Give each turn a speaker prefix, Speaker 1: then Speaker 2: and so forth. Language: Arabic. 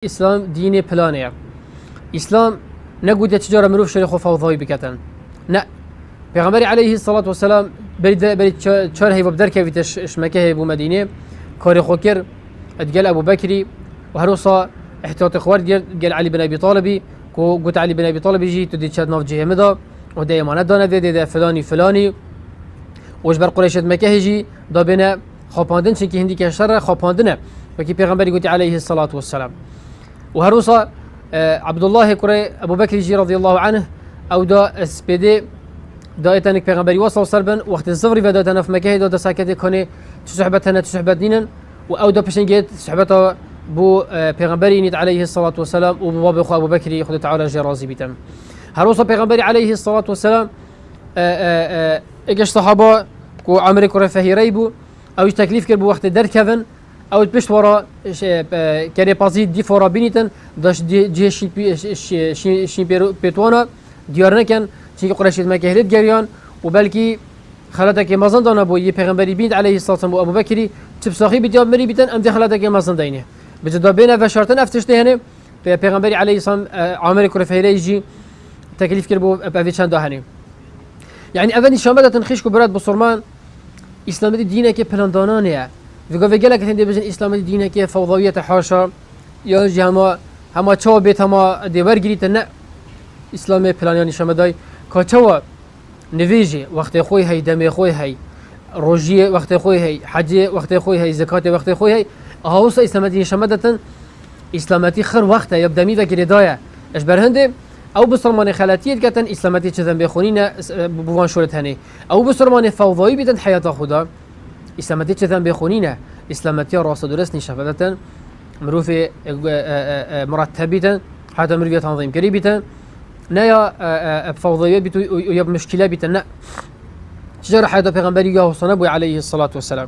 Speaker 1: اسلام دين بلانية. اسلام نقول تجارة مروف شريخ فوضوي بكتن نا پیغمبر عليه الصلاة والسلام بريد چار هي وبدر كيف تشمكه ابو مدينة كاري خوكر اتقال ابو بكري وهروصا احتياط اخوار قال علي بن ابي طالب قلت علي بن ابي طالب يجي تدي تشاد ناف جهمدا ودا يمانه دانا ده فلاني وجبر قريش مكه يجي دا بنا خاپاندن چنكي هندي كشر خاپاندنه وكي پیغمبر قلت عليه الصلاة والسلام وهروصا عبد الله كري ابو بكر يجي رضي الله عنه او دا اسبدي دايتانك پیغمبري وصل سربن وقت الزفري وداتنا في مكه دا ساكت كونه تصحبتنا تصحبت دينا او دا بشنجيت صحبته بو پیغمبري نيت عليه الصلاة والسلام وباب اخو ابو بكر خد تعالى جرازي بيتم هروصا پیغمبري عليه الصلاة والسلام اجش صحابه كو عمري كره فهيري بو او تكليف كر بو وقت در كفن او بيشت ورا كاري بازي دي فورا بينيتن داش دي شي بيتوانا ديارنا كان شي قريش مكه هلت جريان وبلكي خلاتك مازن دانا بو يي پیغمبري بيت عليه الصلاه والسلام ابو بكر تبصاخي بيت مري بيتن ام خلاتك مازن دينه بجد بينا فشرتن افتشته هنا پیغمبري عليه الصلاه عامر كره فهيري يجي تكليف كر بو ابي چند دهني يعني اولي شامله تنخيشكو برات بصرمان اسلام دينه كي بلاندانانه وقال لك هندي بجن اسلام دينه كي فوضويه حاشا يا جما هما چو بيت هما ديور گريتن اسلام بلانيان شمداي كاچوا نويجي وقت خوي هي دم خوي هي روجي وقت خوي هي حج وقت خوي هي زكاه وقت خوي هي هاوس اسلام دين شمدتن اسلامتي خر وقت يبدا مي ذكر دايا اش برهندي او بسرمان خلاتيت كتن اسلامتي چذن بخونين بوان شورت هني او بسرمان فوضوي بيتن حياه خدا اسلامتي چذن بخونين اسلامتي راس درس نشفدتن مروفي مرتبيتن حتى مروفي تنظيم قريبتن نيا فوضويه بيتو يب مشكله بيتن شجر حياه پیغمبري عليه الصلاه والسلام